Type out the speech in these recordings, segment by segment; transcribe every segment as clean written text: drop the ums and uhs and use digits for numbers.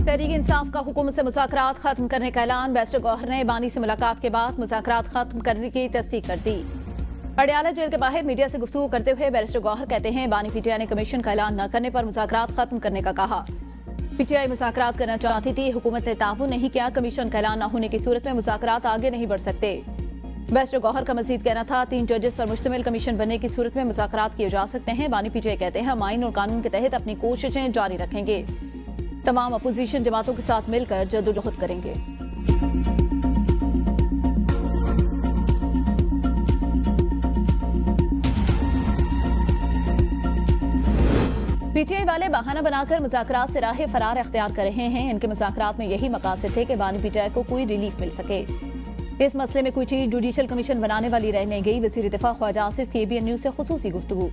तहरीक इंसाफ का हुकूमत से मुज़ाकरात खत्म करने का ऐलान। बैरिस्टर गौहर ने बानी से मुलाकात के बाद मुज़ाकरात खत्म करने की तस्दीक कर दी। अडयाला जेल के बाहर मीडिया से गुफ्तगू करते हुए बैरिस्टर गौहर कहते हैं, बानी पीटीआई ने कमीशन का ऐलान न करने पर मुज़ाकरात खत्म करने का कहा। पीटीआई मुज़ाकरात करना चाहती थी, हुकूमत ने ताउन नहीं किया। कमीशन का ऐलान न होने की सूरत में मुज़ाकरात आगे नहीं बढ़ सकते। बैरिस्टर गौहर का मजीद कहना था, 3 जजेस पर मुश्तमिल कमीशन बनने की सूरत में मुज़ाकरात किए जा सकते हैं। बानी पीटीआई कहते हैं, हम आइन और कानून के तहत अपनी कोशिशें जारी रखेंगे। तमाम अपोजिशन जमातों के साथ मिलकर जदोजहद करेंगे। पीटीआई वाले बहाना बनाकर मुज़ाकरात से राह फरार अख्तियार कर रहे हैं। इनके मुज़ाकरात में यही मकासद थे कि बानी पीटीआई को कोई रिलीफ मिल सके। इस मसले में कोई चीज जुडिशल कमीशन बनाने वाली रह नहीं गई। वज़ीर दिफा ख्वाजा आसिफ की ABN न्यूज़ से खुसूसी गुफ्तगू।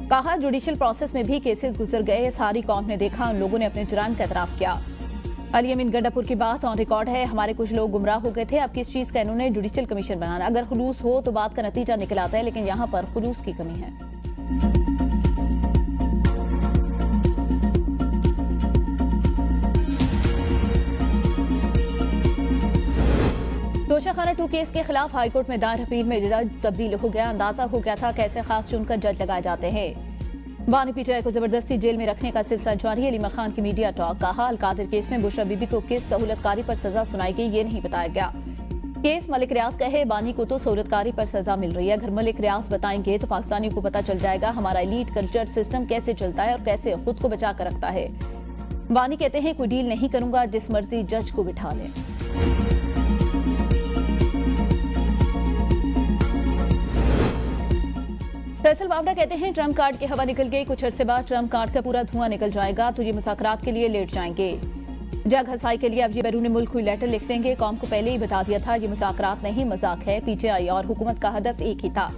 कहा, जुडिशल प्रोसेस में भी केसेस गुजर गए, सारी कौम ने देखा, उन लोगों ने अपने जुर्म का एतराफ किया। अली अमीन गंडापुर की बात ऑन रिकॉर्ड है, हमारे कुछ लोग गुमराह हो गए थे। अब किस चीज का इन्होंने जुडिशल कमीशन बनाना? अगर खुलूस हो तो बात का नतीजा निकल आता है, लेकिन यहाँ पर खुलूस की कमी है। तोशाखाना 2 केस के खिलाफ हाईकोर्ट में दायर अपील में जज तब्दील हो गया। अंदाजा हो गया था कैसे खास चुनकर जज लगाए जाते हैं। बानी पीटीआई को जबरदस्ती जेल में रखने का सिलसिला जारी। अलीमा खान की मीडिया टॉक। कहा, अलकादिर केस में बुशरा बीबी को किस सहूलतकारी पर सजा सुनाई गई ये नहीं बताया गया। केस मलिक रियाज का है, बानी को तो सहूलतकारी पर सजा मिल रही है। अगर मलिक रियाज बताएंगे तो पाकिस्तानियों को पता चल जाएगा हमारा एलीट कल्चर सिस्टम कैसे चलता है और कैसे खुद को बचा कर रखता है। बानी कहते हैं, कोई डील नहीं करूंगा, जिस मर्जी जज को बिठा लें। फैसल बावड़ा कहते हैं, ट्रम्प कार्ड की हवा निकल गई। कुछ अरसे बाद ट्रम्प कार्ड का पूरा धुआं निकल जाएगा तो ये मुज़ाकरात के लिए लेट जाएंगे। जग हसाई के लिए अब ये बैरून मुल्क हुई लेटर लिख देंगे। कौम को पहले ही बता दिया था, ये मुज़ाकरात नहीं मजाक है। पीटीआई और हुकूमत का हदफ एक ही था।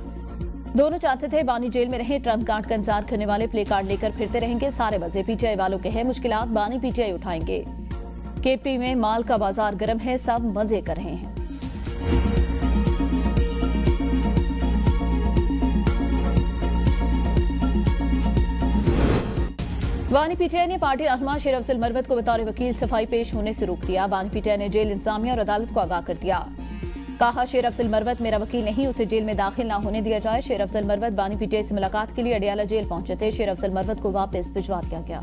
दोनों चाहते थे बानी जेल में रहे। ट्रम्प कार्ड का इंतजार करने वाले प्ले कार्ड लेकर फिरते रहेंगे। सारे मजे पीटीआई वालों के हैं, मुश्किलात बानी पीटीआई उठाएंगे। केपी में माल का बाजार गर्म है, सब मजे कर रहे हैं। बानी पीटीआई ने पार्टी रहनुमा शेर अफजल मरवत को बतौर वकील सफाई पेश होने से रोक दिया। बानी पीटीआई ने जेल इंतजामिया और अदालत को आगाह कर दिया। कहा, शेर अफजल मरवत मेरा वकील नहीं, उसे जेल में दाखिल ना होने दिया जाए। शेर अफजल मरवत बानी पीटीआई से मुलाकात के लिए अडयाला जेल पहुंचे थे। शेर अफजल मरवत को वापस भिजवा दिया गया।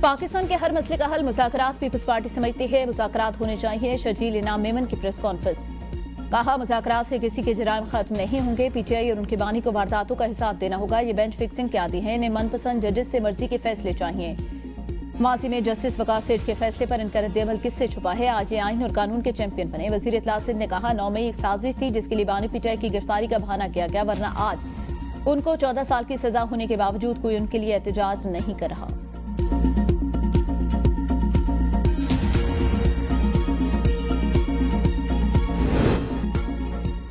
पाकिस्तान के हर मसले का हल मुज़ाकरात पीपल्स पार्टी समझती है। मुज़ाकरात होने चाहिए। शर्जील इनाम मेमन की प्रेस कॉन्फ्रेंस। कहा, मुज़ाकरात से किसी के जुर्म खत्म नहीं होंगे। पीटीआई और उनके बानी को वारदातों का हिसाब देना होगा। ये बेंच फिक्सिंग के आदी हैं, इन्हें मनपसंद जजेस से मर्जी के फैसले चाहिए। माजी में जस्टिस वकार सेठ के फैसले पर इनका रद्द-ए-अमल किससे छुपा है? आज ये आइन और कानून के चैंपियन बने। वजीर इत्तलात सिंध ने कहा, 9 मई एक साजिश थी जिसके लिए बानी पीटीआई की गिरफ्तारी का बहाना किया गया, वरना आज उनको 14 साल की सजा होने के बावजूद कोई उनके लिए एहतजाज नहीं कर रहा।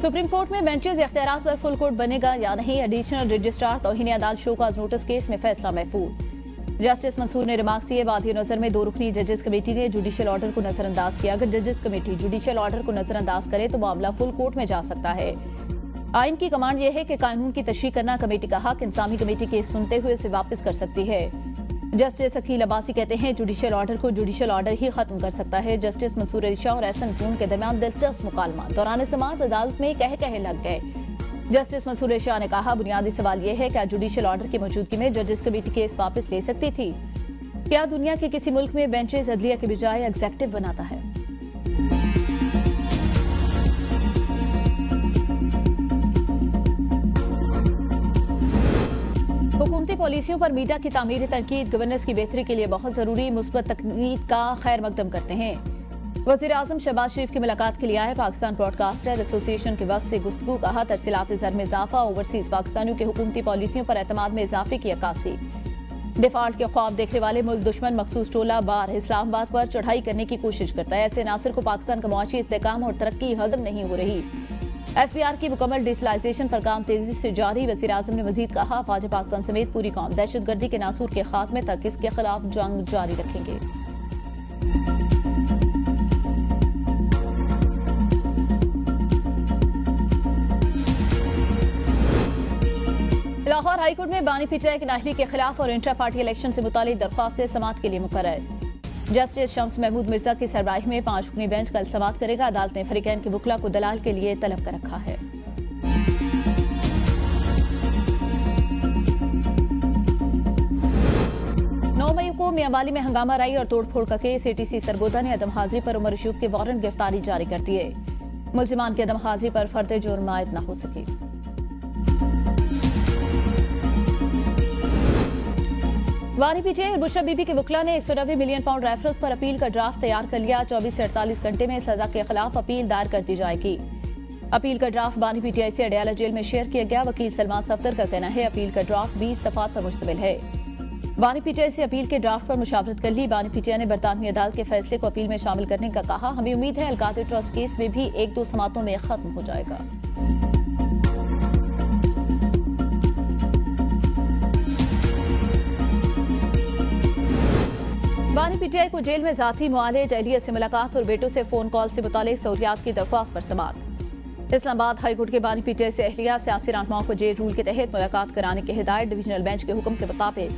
सुप्रीम कोर्ट में बेंचेस इख्तियारात पर फुल कोर्ट बनेगा या नहीं? एडिशनल रजिस्ट्रार तौहीन अदालत शोकाज नोटिस केस में फैसला महफूज। जस्टिस मंसूर ने रिमार्क दिए, बादी नजर में 2 रुकनी जजेस कमेटी ने जुडिशियल ऑर्डर को नजरअंदाज किया। अगर जजेस कमेटी जुडिशियल ऑर्डर को नजरअंदाज करे तो मामला फुल कोर्ट में जा सकता है। आइन की कमांड यह है कि कानून की तशरीह करना कमेटी का हक। इंसामी कमेटी केस सुनते हुए उसे वापस कर सकती है। जस्टिस अकील अब्बासी कहते हैं, जुडिशियल ऑर्डर को जुडिशियल ऑर्डर ही खत्म कर सकता है। जस्टिस मंसूर अली शाह और एहसन खून के दरमियान दिलचस्प मुकालमा दौरान समाअत अदालत में कह लग गए। जस्टिस मंसूर अली शाह ने कहा, बुनियादी सवाल यह है, क्या जुडिशियल ऑर्डर की मौजूदगी में जजेस कमेटी केस वापस ले सकती थी? क्या दुनिया के किसी मुल्क में बेंचेस अदलिया के बजाय एग्जेक्टिव बनाता है? हुकूमती पॉलिसियों पर मीडिया की तामीरी तनकीद गवर्नेंस की बेहतरी के लिए बहुत जरूरी। मुस्बत तकनीक का खैर मकदम करते हैं। वज़ीर आज़म शहबाज शरीफ की मुलाकात के लिए आए। पाकिस्तान ब्रॉडकास्टर एसोसिएशन के वफ्द से गुफ्तगू। कहा, तरसीलाती ज़र में इजाफा, ओवरसीज पाकिस्तानियों की हुकूमती पॉलिसियों पर एतमाद में इजाफे की अक्कासी। डिफॉल्ट के ख्वाब देखने वाले मुल्क दुश्मन मखसूस टोला बार इस्लामाबाद पर चढ़ाई करने की कोशिश करता है। ऐसे नासिर को पाकिस्तान का मुआशी इस्तेहकाम और तरक्की हजम नहीं हो रही। FBR की मुकम्मल डिजिटलाइजेशन पर काम तेजी से जारी। वज़ीर आज़म ने मजीद कहा, फ़ौज पाकिस्तान समेत पूरी कौम दहशतगर्दी के नासूर के खात्मे तक इसके खिलाफ जंग जारी रखेंगे। लाहौर हाईकोर्ट में बानी पीटीआई की नाअहली के खिलाफ और इंटर पार्टी इलेक्शन से मुतालिक दरख्वास्तें समाअत के लिए मुकर्रर। जस्टिस शम्स महमूद मिर्जा की सरबराही में 5 रुकनी बेंच कल समाअत करेगा। अदालत ने फरीकैन के वकला को दलाल के लिए तलब कर रखा है। मई को मियांवाली में हंगामा राई और तोड़फोड़ का केस। एटीसी सरगोदा ने अदम हाजिरी पर उमर अयूब के वारंट गिरफ्तारी जारी कर दिए। मुलजिमान की अदम हाजिरी पर फर्द जुर्म आयद न हो सकी। बानी पीटीआई और बुशरा बीबी के वकला ने 190 मिलियन पाउंड रेफरेंस पर अपील का ड्राफ्ट तैयार कर लिया। 24 से 48 घंटे में सजा के खिलाफ अपील दायर कर दी जाएगी। अपील का ड्राफ्ट बानी पीटीआई से अडयाला जेल में शेयर किया गया। वकील सलमान सफदर का कहना है अपील का ड्राफ्ट 20 सफात पर मुश्तमिल है। बानी पीटीआई से अपील के ड्राफ्ट पर मुशावरत कर ली। बानी पीटीआई ने बरतानवी अदालत के फैसले को अपील में शामिल करने का कहा। हमें उम्मीद है अलकादिर ट्रस्ट केस में भी 1-2 समातों में खत्म हो जाएगा। बानी पीटीआई को जेल में जाती मुआलिज, एहलिया से मुलाकात और बेटों से फोन कॉल से मुतालिक सहूलियात की दरख्वास्त पर समाअत। इस्लामाबाद हाईकोर्ट के बानी पीटीआई से एहलिया सियासी रहनुमाओं को जेल रूल के तहत मुलाकात कराने की हिदायत। डिवीजनल बेंच के हुक्म के मुताबिक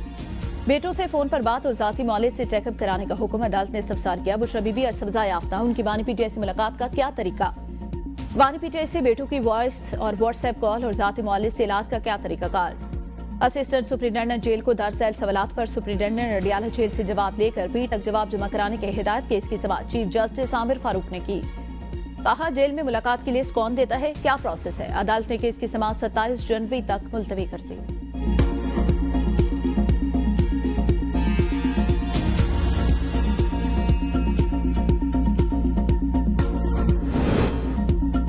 बेटों से फोन पर बात और जाती मौलिद से चेकअप कराने का हुक्म अदालत ने इस्तफसार किया। बुशरा बीबी और सजा याफ्ता, उनकी बानी पीटीआई से मुलाकात का क्या तरीका? बानी पीटीआई से बेटों की वॉइस और व्हाट्सएप कॉल और जाती मौलिद से इलाज का क्या तरीकाकार? असिस्टेंट सुप्रिंटेंडेंट जेल को दरअसल सवालात पर सुप्रिंटेंडेंट अडयाला जेल से जवाब लेकर पीर तक जवाब जमा कराने की हिदायत। केस की समाअत चीफ जस्टिस आमिर फारूक ने की। कहा जेल में मुलाकात की लिस्ट कौन देता है, क्या प्रोसेस है? अदालत ने केस की समाअत 27 जनवरी तक मुलतवी कर दी।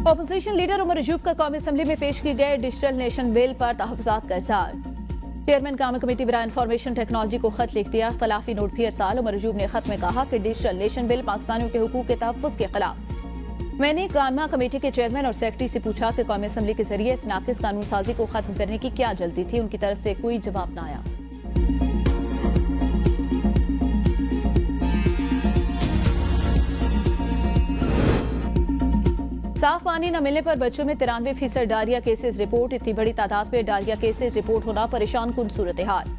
अपोजिशन लीडर उमर अयूब का कौमी असम्बली में पेश किए गए डिजिटल नेशन बिल पर तहफ़्फ़ुज़ात का इज़हार। चेयरमैन कामी कमेटी बराए इंफॉर्मेशन टेक्नोलॉजी को खत लिख दिया। खिलाफी नोट भी अरसाल। उमर अयूब ने खत में कहा कि डिजिटल नेशन बिल पाकिस्तानियों के हुकूक के तहफ़्फ़ुज़ के खिलाफ। मैंने कामा कमेटी के चेयरमैन और सेक्रेटरी से पूछा कि कौमी असम्बली के जरिए इस नाकिस कानून साजी को खत्म करने की क्या जल्दी थी। उनकी तरफ से कोई जवाब न आया। साफ पानी न मिलने पर बच्चों में 93% डायरिया केसेस रिपोर्ट। इतनी बड़ी तादाद में डायरिया केसेस रिपोर्ट होना परेशान कुन सूरत हाल।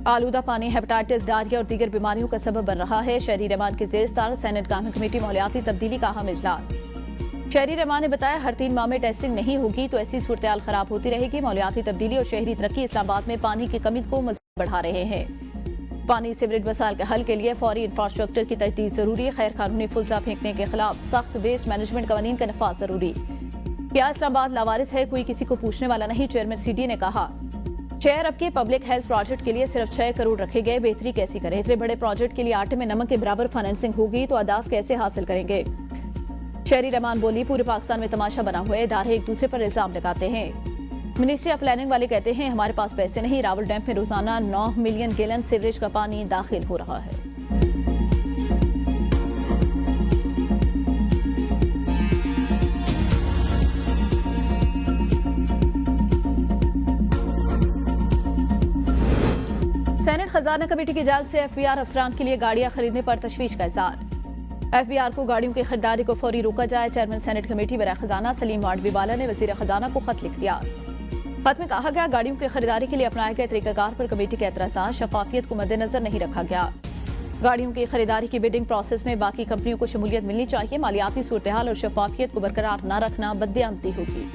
आलूदा पानी हेपेटाइटिस, डायरिया और दीगर बीमारियों का सबब बन रहा है। शहरी रहमान के ज़ेर सदारत सेनेट कामी कमेटी माहौलियाती तब्दीली का अहम इजलास। शहरी रहमान ने बताया हर 3 माह में टेस्टिंग नहीं होगी तो ऐसी सूरत हाल खराब होती रहेगी। माहौलियाती तब्दीली और शहरी तरक्की इस्लामाबाद में पानी की कमी को मज़ीद बढ़ा रहे हैं। पानी सीवरेज मसाइल के हल के लिए फौरी इंफ्रास्ट्रक्चर की तजदीद जरूरी। गैर कानूनी फुजला फेंकने के खिलाफ सख्त वेस्ट मैनेजमेंट कवानीन का नफाज जरूरी। क्या इस्लामाबाद लावारिस है, कोई किसी को पूछने वाला नहीं? चेयरमैन सीडी ने कहा। चेयर अब के पब्लिक हेल्थ प्रोजेक्ट के लिए सिर्फ 6 करोड़ रखे गए, बेहतरी कैसी करें? इतने बड़े प्रोजेक्ट के लिए आटे में नमक के बराबर फाइनेंसिंग होगी तो अहदाफ कैसे हासिल करेंगे? शहरी रहमान बोली पूरे पाकिस्तान में तमाशा बना हुआ है, इदारे एक दूसरे पर इल्जाम लगाते हैं। मिनिस्ट्री ऑफ प्लानिंग वाले कहते हैं हमारे पास पैसे नहीं। रावल डैम में रोजाना 9 मिलियन गैलन सीवरेज का पानी दाखिल हो रहा है। सेनेट खजाना कमेटी की जानिब से एफबीआर अफसरान के लिए गाड़ियां खरीदने पर तशवीश का इज़हार। एफबीआर को गाड़ियों की खरीदारी को फौरी रोका जाए। चेयरमैन सेनेट कमेटी बराए खजाना सलीम वाडवीवाला ने वजीर खजाना को खत लिख दिया। खत में कहा गया गाड़ियों की खरीदारी के लिए अपनाए गए तरीकाकार पर कमेटी के एतराज़ात शफाफियत को मद्देनजर नहीं रखा गया। गाड़ियों की खरीदारी की बिडिंग प्रोसेस में बाकी कंपनियों को शमूलियत मिलनी चाहिए। मालियाती सूरत हाल और शफाफियत को बरकरार न रखना बददियानती होगी।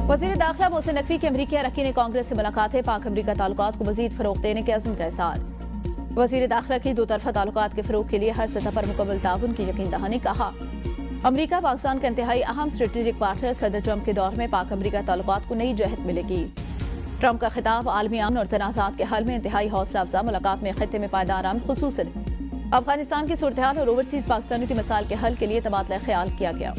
वज़ीर दाखिला मोहसिन नकवी की अमरीकी अरकान ने कांग्रेस से मुलाकातें। पाक अमरीका ताल्लुकात को मज़ीद फ़रोग़ देने के अज़्म का इज़हार। वज़ीर दाखिला की 2 तरफ़ा ताल्लुकात के फ़रोग़ के लिए हर सतह पर मुकम्मल ताउन की यकीन दहानी। कहा अमरीका पाकिस्तान का इंतहाई अहम स्ट्रेटेजिक पार्टनर। सदर ट्रंप के दौर में पाक अमरीका ताल्लुकात को नई जहत मिलेगी। ट्रंप का खिताब आलमी अमन और तनाज़ात के हल में इंतहाई हौसला अफजा। मुलाकात में खित्ते में पायदार अमन, खुसूसन अफगानिस्तान की सूरत हाल और ओवरसीज़ पाकिस्तानियों के मसाइल के हल के लिए तबादला ख्याल किया गया।